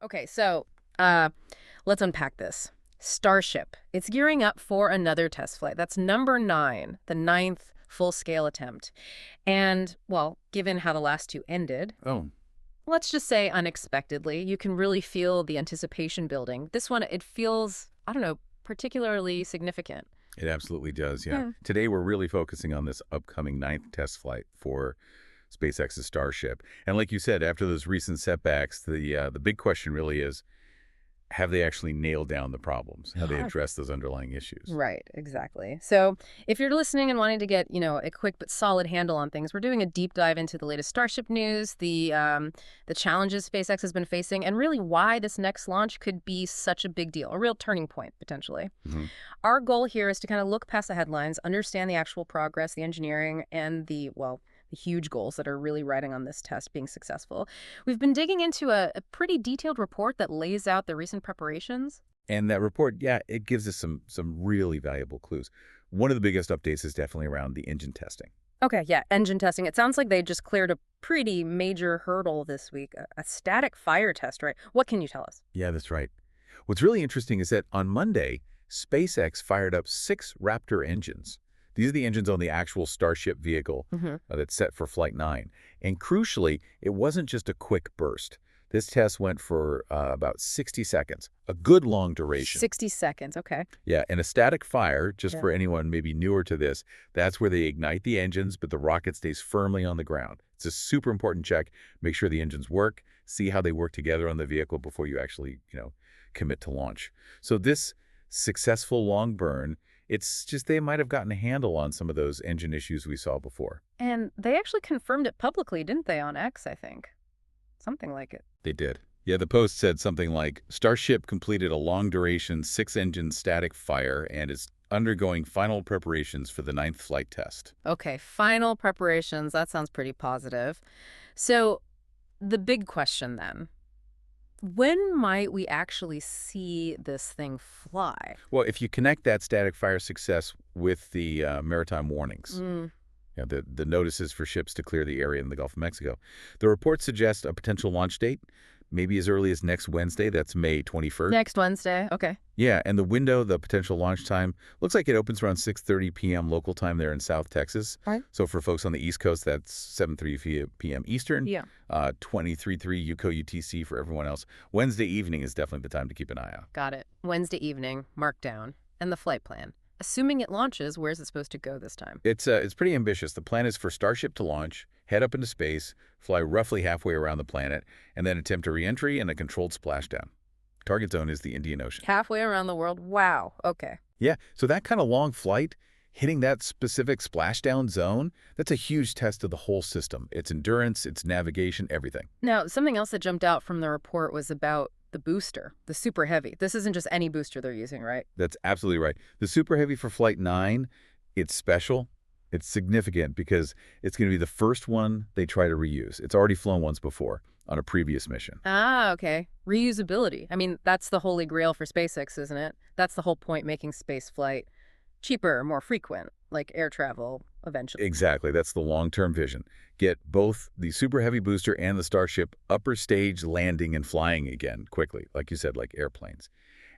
Okay, so let's unpack this. Starship. It's gearing up for another test flight. That's number 9, the ninth full-scale attempt. And, well, given how the last two ended, Oh, let's just say unexpectedly, you can really feel the anticipation building. This one, it feels, I don't know, particularly significant. it absolutely does, yeah. Hmm. Today we're really focusing on this upcoming ninth test flight for SpaceX's Starship. And like you said, after those recent setbacks, the big question really is, have they actually nailed down the problems? Have they addressed those underlying issues? Right, exactly. So if you're listening and wanting to get, a quick but solid handle on things, we're doing a deep dive into the latest Starship news, the challenges SpaceX has been facing, and really why this next launch could be such a big deal, a real turning point, potentially. Hmm. Our goal here is to kind of look past the headlines, understand the actual progress, the engineering, and the huge goals that are really riding on this test being successful. We've been digging into a pretty detailed report that lays out the recent preparations. And that report, yeah, it gives us some really valuable clues. One of the biggest updates is definitely around the engine testing. Okay, yeah, engine testing. It sounds like they just cleared a pretty major hurdle this week, a static fire test, right? What can you tell us? Yeah, that's right. What's really interesting is that on Monday, SpaceX fired up 6 Raptor engines. These are the engines on the actual Starship vehicle Hmm. that's set for Flight 9. And crucially, it wasn't just a quick burst. This test went for about 60 seconds, a good long duration. 60 seconds, okay. Yeah, and a static fire, just Yeah. for anyone maybe newer to this, that's where they ignite the engines, but the rocket stays firmly on the ground. It's a super important check. Make sure the engines work, see how they work together on the vehicle before you actually, commit to launch. So this successful long burn, it's just they might have gotten a handle on some of those engine issues we saw before. And they actually confirmed it publicly, didn't they, on X, I think? Something like it. They did. Yeah, the post said something like, Starship completed a long-duration 6-engine static fire and is undergoing final preparations for the ninth flight test. Okay, final preparations. That sounds pretty positive. So, the big question then, when might we actually see this thing fly? Well, if you connect that static fire success with the maritime warnings, Mm, the notices for ships to clear the area in the Gulf of Mexico, the report suggests a potential launch date, maybe as early as next Wednesday. That's May 21st. next Wednesday. Okay. Yeah, and the window, the potential launch time, looks like it opens around 6:30 p.m. local time there in South Texas. Right. So for folks on the East Coast, that's 7:30 p.m. Eastern, Yeah. 23:03 UCO UTC for everyone else. Wednesday evening is definitely the time to keep an eye out. Got it. Wednesday evening, marked down. And the flight plan. Assuming it launches, where's it supposed to go this time? It's pretty ambitious. The plan is for Starship to launch, head up into space, fly roughly halfway around the planet, and then attempt a reentry and a controlled splashdown. Target zone is the Indian Ocean. Halfway around the world. Wow. Okay. Yeah, so that kind of long flight, hitting that specific splashdown zone, that's a huge test of the whole system. Its endurance, its navigation, everything. Now, something else that jumped out from the report was about the booster, the Super Heavy. This isn't just any booster they're using, right? That's absolutely right. The Super Heavy for Flight 9, it's special. It's significant because it's going to be the first one they try to reuse. It's already flown once before on a previous mission. Ah, okay. Reusability. I mean, that's the holy grail for SpaceX, isn't it? That's the whole point, making space flight cheaper, more frequent, like air travel eventually. Exactly. That's the long-term vision. Get both the Super Heavy booster and the Starship upper stage landing and flying again quickly, like you said, like airplanes.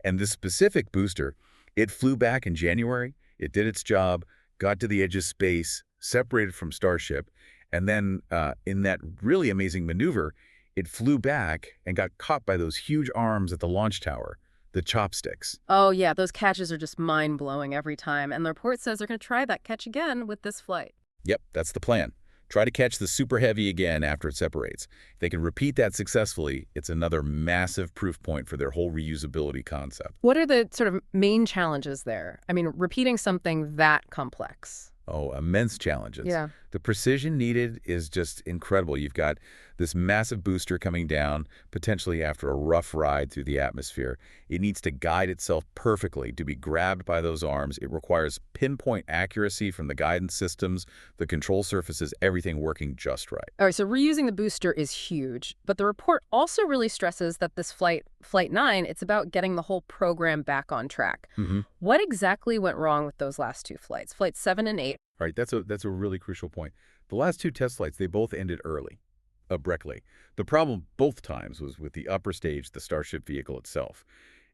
And this specific booster, it flew back in January. It did its job, got to the edge of space, separated from Starship, and then in that really amazing maneuver, it flew back and got caught by those huge arms at the launch tower, the chopsticks. Oh, yeah, those catches are just mind-blowing every time. And the report says they're going to try that catch again with this flight. Yep, that's the plan. Try to catch the Super Heavy again after it separates. If they can repeat that successfully, it's another massive proof point for their whole reusability concept. What are the sort of main challenges there? I mean, repeating something that complex. Oh, immense challenges. Yeah. The precision needed is just incredible. You've got this massive booster coming down, potentially after a rough ride through the atmosphere. It needs to guide itself perfectly to be grabbed by those arms. It requires pinpoint accuracy from the guidance systems, the control surfaces, everything working just right. All right, so reusing the booster is huge, but the report also really stresses that this Flight 9, it's about getting the whole program back on track. Mm-hmm. What exactly went wrong with those last two flights, Flight 7 and 8? All right, that's a really crucial point. The last 2 test flights, they both ended early. abruptly. The problem both times was with the upper stage, the Starship vehicle itself.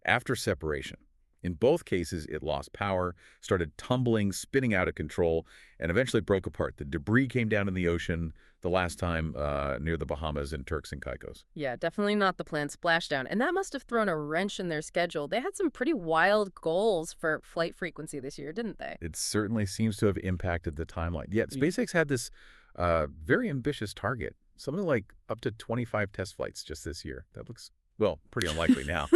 After separation, in both cases, it lost power, started tumbling, spinning out of control, and eventually broke apart. The debris came down in the ocean the last time near the Bahamas and Turks and Caicos. Yeah, definitely not the planned splashdown. And that must have thrown a wrench in their schedule. They had some pretty wild goals for flight frequency this year, didn't they? It certainly seems to have impacted the timeline. Yet SpaceX had this very ambitious target, something like up to 25 test flights just this year. That looks, well, pretty unlikely now.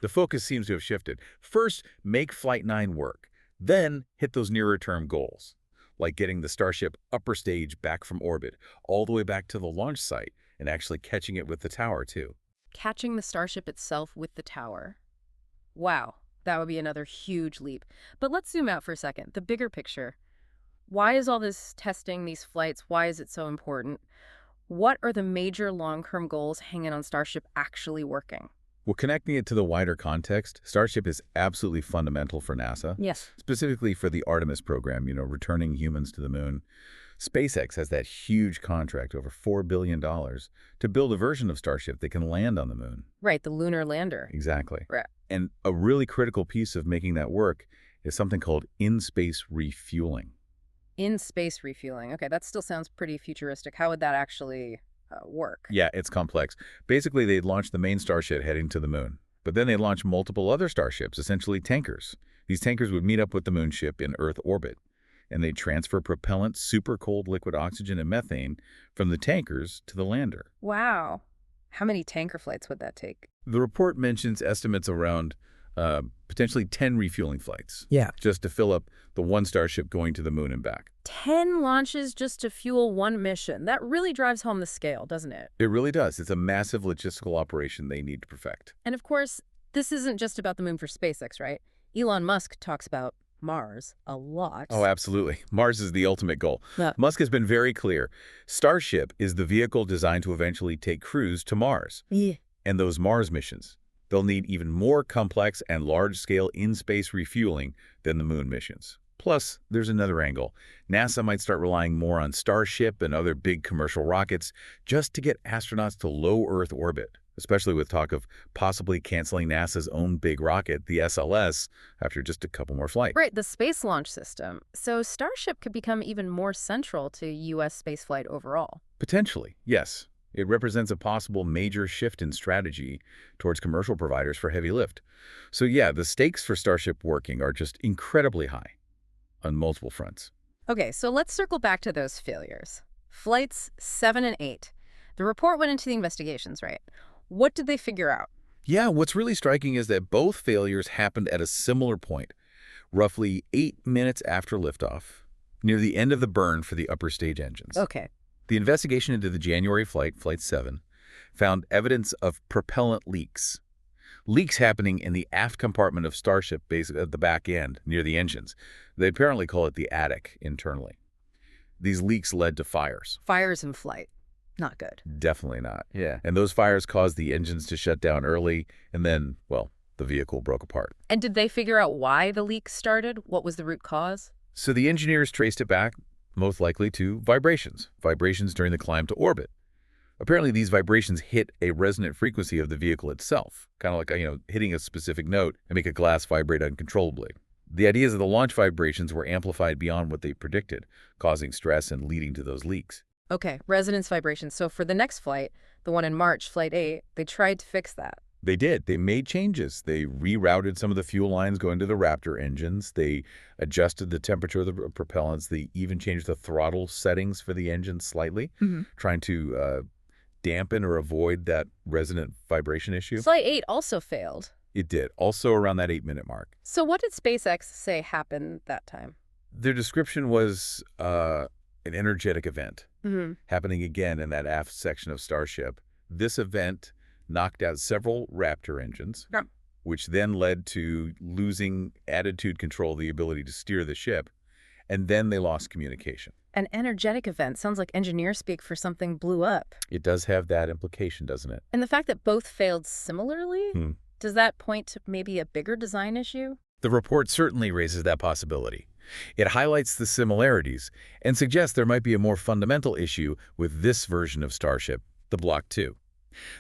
The focus seems to have shifted. First, make Flight 9 work. Then hit those nearer-term goals, like getting the Starship upper stage back from orbit, all the way back to the launch site, and actually catching it with the tower, too. Catching the Starship itself with the tower. Wow, that would be another huge leap. But let's zoom out for a second. The bigger picture. Why is all this testing, these flights, why is it so important? What are the major long-term goals hanging on Starship actually working? Well, connecting it to the wider context, Starship is absolutely fundamental for NASA, Yes. specifically for the Artemis program, returning humans to the moon. SpaceX has that huge contract, over $4 billion, to build a version of Starship that can land on the moon. Right, the lunar lander. Exactly. Right. And a really critical piece of making that work is something called in-space refueling. In-space refueling. Okay, that still sounds pretty futuristic. How would that actually work? Yeah, it's complex. Basically, they'd launch the main Starship heading to the moon. But then they'd launch multiple other starships, essentially tankers. These tankers would meet up with the moonship in Earth orbit, and they'd transfer propellant, super cold liquid oxygen and methane from the tankers to the lander. Wow. How many tanker flights would that take? The report mentions estimates around potentially 10 refueling flights. Yeah. Just to fill up the one Starship going to the moon and back. 10 launches just to fuel one mission. That really drives home the scale, doesn't it? It really does. It's a massive logistical operation they need to perfect. And of course, this isn't just about the moon for SpaceX, right? Elon Musk talks about Mars a lot. Oh, absolutely. Mars is the ultimate goal. Yeah. Musk has been very clear. Starship is the vehicle designed to eventually take crews to Mars. Yeah. And those Mars missions, they'll need even more complex and large-scale in-space refueling than the moon missions. Plus, there's another angle. NASA might start relying more on Starship and other big commercial rockets just to get astronauts to low Earth orbit, especially with talk of possibly canceling NASA's own big rocket, the SLS, after just a couple more flights. Right, the Space Launch System. So Starship could become even more central to U.S. spaceflight overall. Potentially, yes. It represents a possible major shift in strategy towards commercial providers for heavy lift. So yeah, the stakes for Starship working are just incredibly high on multiple fronts. Okay, so let's circle back to those failures. Flights 7 and 8. The report went into the investigations, right? What did they figure out? Yeah, what's really striking is that both failures happened at a similar point, roughly 8 minutes after liftoff, near the end of the burn for the upper stage engines. Okay. The investigation into the January flight, Flight 7, found evidence of propellant leaks. Leaks happening in the aft compartment of Starship, basically at the back end, near the engines. They apparently call it the attic internally. These leaks led to fires. Fires in flight. Not good. Definitely not. Yeah. And those fires caused the engines to shut down early, and then, well, the vehicle broke apart. And did they figure out why the leaks started? What was the root cause? So the engineers traced it back, most likely to vibrations during the climb to orbit. Apparently, these vibrations hit a resonant frequency of the vehicle itself, kind of like, hitting a specific note and make a glass vibrate uncontrollably. The idea is that the launch vibrations were amplified beyond what they predicted, causing stress and leading to those leaks. Okay, resonance vibrations. So for the next flight, the one in March, Flight 8, they tried to fix that. They did. They made changes. They rerouted some of the fuel lines going to the Raptor engines. They adjusted the temperature of the propellants. They even changed the throttle settings for the engines slightly, trying to dampen or avoid that resonant vibration issue. Flight 8 also failed. It did, also around that 8-minute mark. So what did SpaceX say happened that time? Their description was an energetic event happening again in that aft section of Starship. This event knocked out several Raptor engines, which then led to losing attitude control, the ability to steer the ship, and then they lost communication. An energetic event sounds like engineer speak for something blew up. It does have that implication, doesn't it? And the fact that both failed similarly, does that point to maybe a bigger design issue? The report certainly raises that possibility. It highlights the similarities and suggests there might be a more fundamental issue with this version of Starship The Block 2.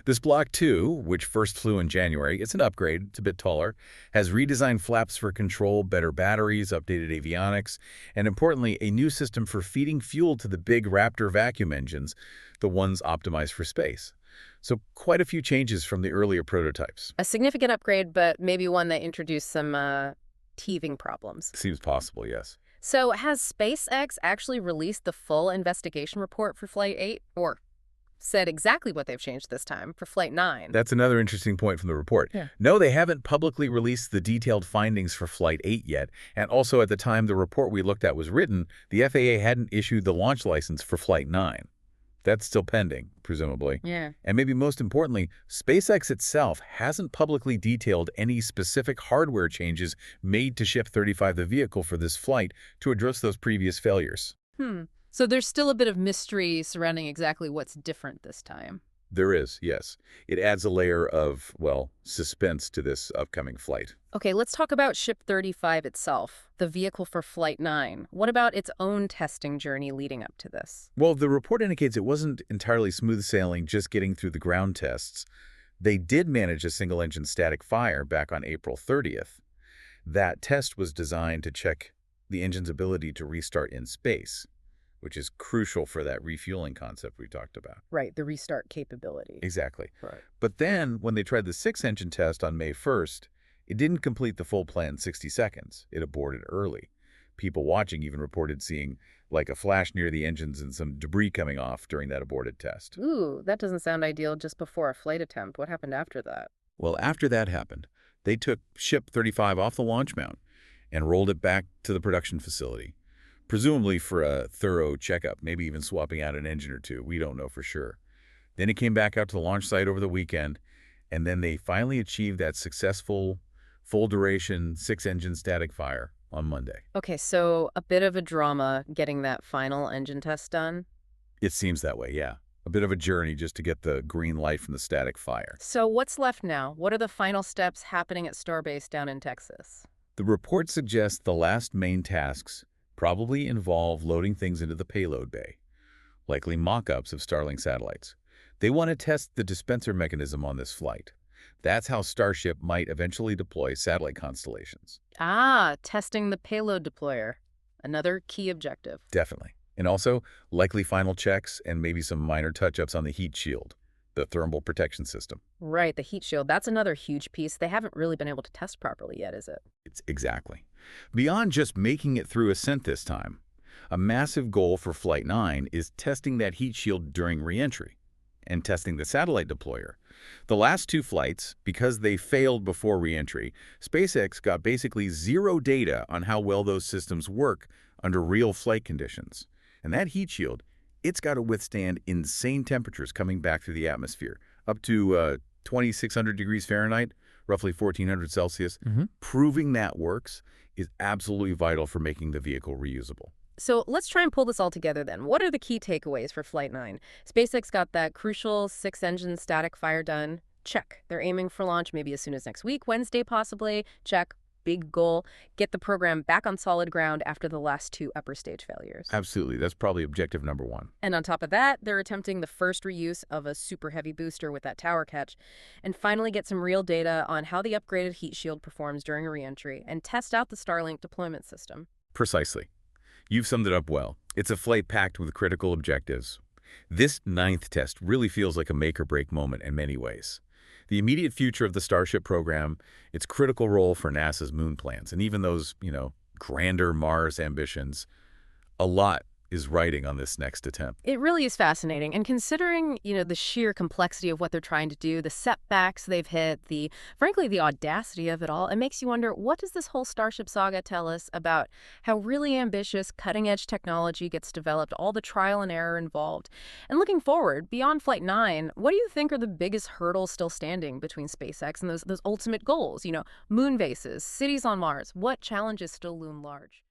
This Block 2, which first flew in January, it's an upgrade, it's a bit taller, has redesigned flaps for control, better batteries, updated avionics, and importantly, a new system for feeding fuel to the big Raptor vacuum engines, the ones optimized for space. So quite a few changes from the earlier prototypes. A significant upgrade, but maybe one that introduced some teething problems. Seems possible, yes. So has SpaceX actually released the full investigation report for Flight 8? Or said exactly what they've changed this time for Flight 9? That's another interesting point from the report. Yeah. No, they haven't publicly released the detailed findings for Flight 8 yet, and also at the time the report we looked at was written, the FAA hadn't issued the launch license for Flight 9. That's still pending, presumably. Yeah. And maybe most importantly, SpaceX itself hasn't publicly detailed any specific hardware changes made to Ship 35, the vehicle for this flight, to address those previous failures. So there's still a bit of mystery surrounding exactly what's different this time. There is, yes. It adds a layer of, well, suspense to this upcoming flight. Okay, let's talk about Ship 35 itself, the vehicle for Flight 9. What about its own testing journey leading up to this? Well, the report indicates it wasn't entirely smooth sailing just getting through the ground tests. They did manage a single-engine static fire back on April 30th. That test was designed to check the engine's ability to restart in space, which is crucial for that refueling concept we talked about. Right, the restart capability. Exactly. Right. But then, when they tried the six-engine test on May 1st, it didn't complete the full planned 60 seconds. It aborted early. People watching even reported seeing like a flash near the engines and some debris coming off during that aborted test. Ooh, that doesn't sound ideal just before a flight attempt. What happened after that? Well, after that happened, they took Ship 35 off the launch mount and rolled it back to the production facility, presumably for a thorough checkup, maybe even swapping out an engine or two. We don't know for sure. Then it came back out to the launch site over the weekend, and then they finally achieved that successful, full-duration, six-engine static fire on Monday. Okay, so a bit of a drama getting that final engine test done. It seems that way, yeah. A bit of a journey just to get the green light from the static fire. So what's left now? What are the final steps happening at Starbase down in Texas? The report suggests the last main tasks probably involve loading things into the payload bay, likely mock-ups of Starlink satellites. They want to test the dispenser mechanism on this flight. That's how Starship might eventually deploy satellite constellations. Ah, testing the payload deployer. Another key objective. Definitely. And also, likely final checks and maybe some minor touch-ups on the heat shield, the thermal protection system. Right, the heat shield. That's another huge piece they haven't really been able to test properly yet, is it? It's exactly. Beyond just making it through ascent this time, a massive goal for Flight 9 is testing that heat shield during re-entry and testing the satellite deployer. The last two flights, because they failed before re-entry, SpaceX got basically zero data on how well those systems work under real flight conditions. And that heat shield, it's got to withstand insane temperatures coming back through the atmosphere, up to 2,600 degrees Fahrenheit, roughly 1,400 Celsius. Proving that works is absolutely vital for making the vehicle reusable. So let's try and pull this all together then. What are the key takeaways for Flight 9? SpaceX got that crucial six-engine static fire done. Check. They're aiming for launch maybe as soon as next week, Wednesday possibly. Check. Big goal. Get the program back on solid ground after the last two upper stage failures. Absolutely. That's probably objective number one. And on top of that, they're attempting the first reuse of a super heavy booster with that tower catch, and finally get some real data on how the upgraded heat shield performs during a re-entry, and test out the Starlink deployment system. Precisely. You've summed it up well. It's a flight packed with critical objectives. This 9th test really feels like a make-or-break moment in many ways. The immediate future of the Starship program, its critical role for NASA's moon plans, and even those, grander Mars ambitions, a lot is riding on this next attempt. It really is fascinating. And considering, the sheer complexity of what they're trying to do, the setbacks they've hit, frankly, the audacity of it all, it makes you wonder, what does this whole Starship saga tell us about how really ambitious, cutting-edge technology gets developed, all the trial and error involved? And looking forward, beyond Flight 9, what do you think are the biggest hurdles still standing between SpaceX and those ultimate goals? Moon bases, cities on Mars. What challenges still loom large?